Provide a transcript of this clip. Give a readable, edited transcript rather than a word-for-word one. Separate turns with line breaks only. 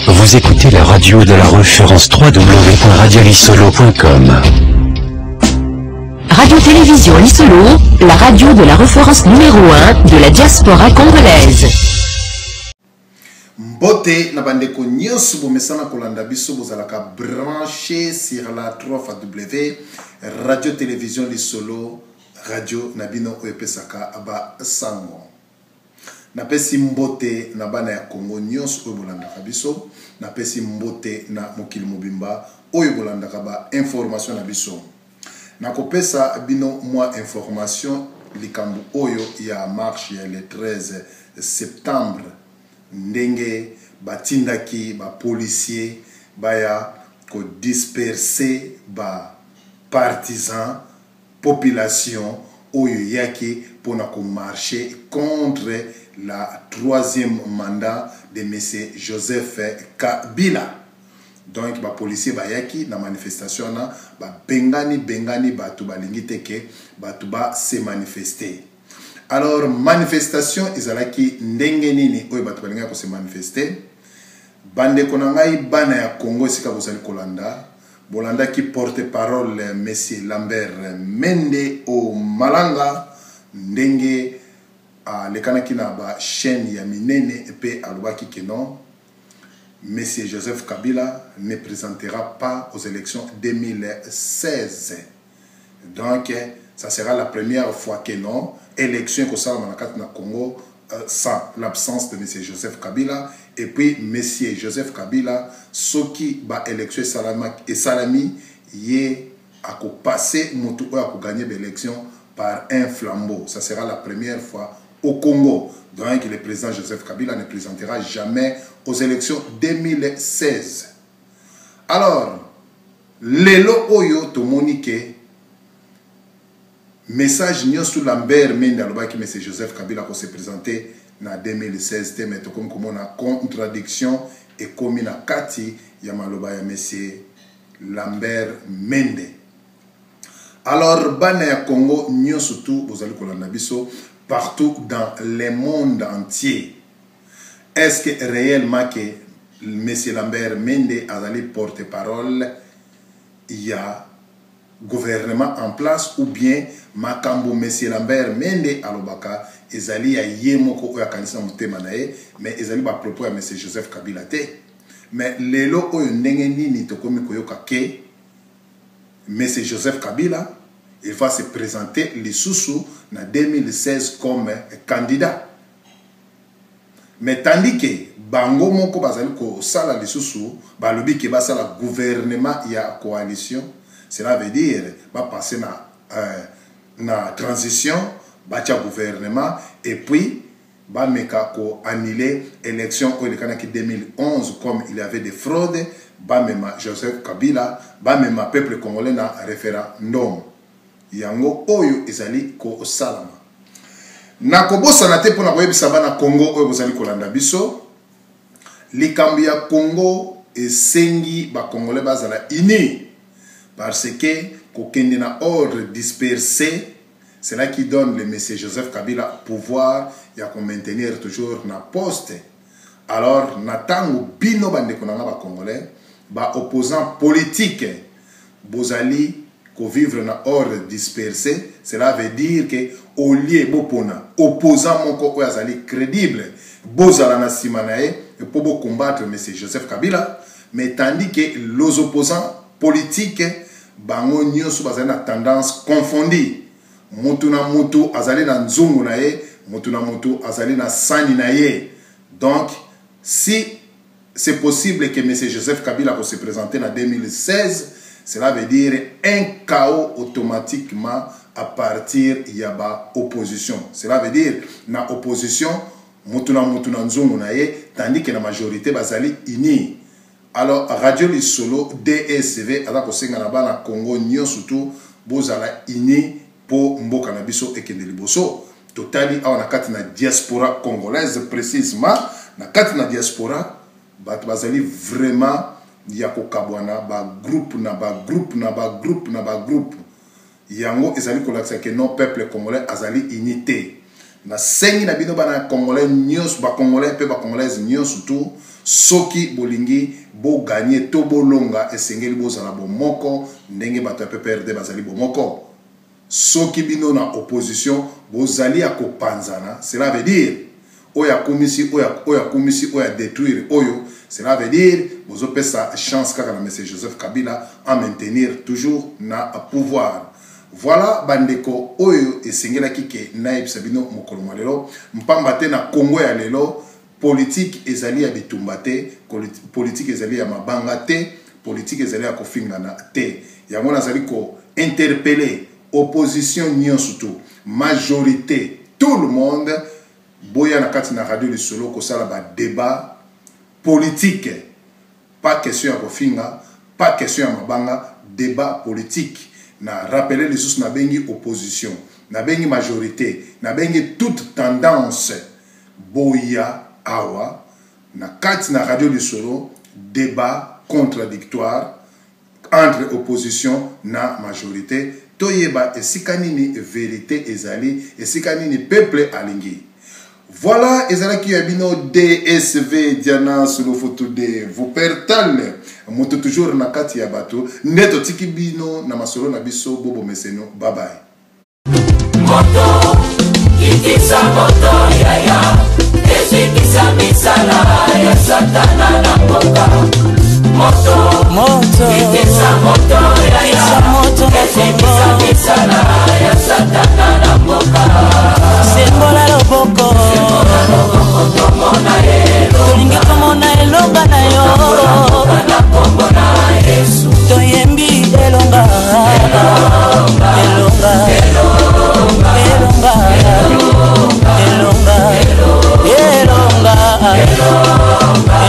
Vous écoutez la radio de la référence www.radiolisolo.com.
Radio-Télévision Lisolo, la radio de la référence numéro 1 de la diaspora congolaise.
Mbote na bandeko nyonso bomesana kolanda biso bozalaka branché sur la 3W Radio-Télévision Lisolo, radio nabino oyepesaka aba sango. Napesi mbote na bana ya Congo nyonso oyo bolandaka biso, napesi mbote na mokili mobimba oyo bolandaka ba information na biso. Nakopesa bino mwa information likambu oyo ya marche ya le 13 septembre ndenge batindaki ba policier baya ko disperser ba partisans population oyo yaki pona ko marcher contre la troisième mandat de M. Joseph Kabila. Donc ba policier bayaki na manifestation na ba bengani batu balingi teke batu ba se manifester. Alors manifestation ezalaki ndenge nini oyo batu balinga ko se manifester. Bande konangai bana ya Congo sika bozali kolanda bolanda ki porte-parole M. Lambert Mende o Malanga ndenge lekanaki na ba chaîne ya minene pe alobaki que non, M. Joseph Kabila ne présentera pas aux élections 2016. Donc, ça sera la première fois que non, élection que ça na Congo sans l'absence de M. Joseph Kabila. Et puis, M. Joseph Kabila, ce qui va élection et salami, yé a passé moto a gagné l'élection par un flambeau. Ça sera la première fois au Congo. Donc, le président Joseph Kabila ne présentera jamais aux élections 2016. Alors, lelo oyo tomonike message nyosu Lambert Mende alobaki M. Joseph Kabila ko se présenter na 2016 te meto comme na contradiction et comme na kati ya maloba ya M. Lambert Mende. Alors, bana ya Congo nyosu tu bozali kolanda biso partout dans le monde entier. Est-ce que réellement que M. Lambert Mende a les porte-parole, il y a gouvernement en place ou bien Makambo M. Lambert Mende alobaka ezali ya yemoko oya kanisa mutema nae mais ezali ba propos ya M. Joseph Kabila te. Mais lelo oyo ndenge nini tokomi koyoka ke M. Joseph Kabila il va se présenter lisusu na 2016 comme candidat. Mais tandis que bango moko bazali ko sala lisusu balobi ke basala gouvernement ya coalition, cela veut dire ba passer na transition bacha gouvernement et puis ba meka ko annuler élection au kanaki 2011 comme il y avait des fraudes, ba mema Joseph Kabila, ba mema peuple congolais na référendum. Yango oyo ezali ko salama. Na kobosa na te pona koyebisa bana Congo oyo bozali kolanda biso. Likambi ya Congo esengi ba Congolais bazala uni parce que kokende na ordre dispersé, c'est là qui donne le M. Joseph Kabila pouvoir ya ko maintenir toujours na poste. Alors natango bino bande konanga ba Congolais ba opposant politique bozali ko vivre na ordre dispersé, cela veut dire que au lieu bopona opposant moko oyo azali crédible bozala na simanae et pour combattre M. Joseph Kabila, mais tandis que les opposants politiques bango nyonso bazali na tendance confondue. Mutu na mutu azali na nzungu na ye, mutu na mutu azali na sani na ye. Donc si c'est possible que M. Joseph Kabila puisse se présenter en 2016, cela veut dire un chaos automatiquement à partir de la opposition. Cela veut dire na opposition, mutuna nzungu na ye, tandis que la majorité bazali ini. Alors Radio Lisolo DSV ala kosenga na bana Congo nyo surtout bozala ini po mboka na biso ekende liboso. Totali awa na kati na diaspora congolaise précisément na kati na diaspora bat bazali vraiment yako kabwana ba groupe na ba groupe yango ezali kolakisa ke non peuple congolais azali unité na sengi na bino bana congolais nyos ba congolais pe ba congolaise nyos surtout soki bolingi bo gagner to bolonga esengeli bozala bomoko ndenge bato ya PPRD bazali bomoko. Soki bino na opposition bozali akopanzana, cela veut dire oya komisi oya détruire oyo, cela veut dire bozo pesa chance kaka na monsieur Joseph Kabila à maintenir toujours na pouvoir. Voilà bandeko oyo esengela kike naib sabino mokolo malelo mpamba te na Congo ya lelo. Politique ezali ya bitumba te, politique ezali ya mabanga te, politique ezali ya kofingana te. Yango nazali ko interpeller opposition nyonso tout, majorité, tout le monde boya na kati na radio lisolo ko sala ba débat politique. Pas question ya kofinga, pas question ya mabanga, débat politique. Na rappeler les sous na bengi opposition, na bengi majorité, na bengi toute tendance boya awa na kati na radio lisolo débat contradictoire entre opposition na majorité toyeba esika nini vérité ezali esika nini peuple alingi. Voilà ezalaki ya bino DSV Diana solo photo de vous pertal moto toujours na kati ya bato neto tiki bino na masolo na biso bobo meseno. Bye bye.
Moto kitisa moto yaya esikisa misala ya satana na mboka. Moto kitisa moto yaya esikisa misala ya satana na mboka.
Sembola loboko tomona elo tolingi tomona elonga na yo
na kombo na Yesu
toyembi elonga elonga elonga elonga elonga elonga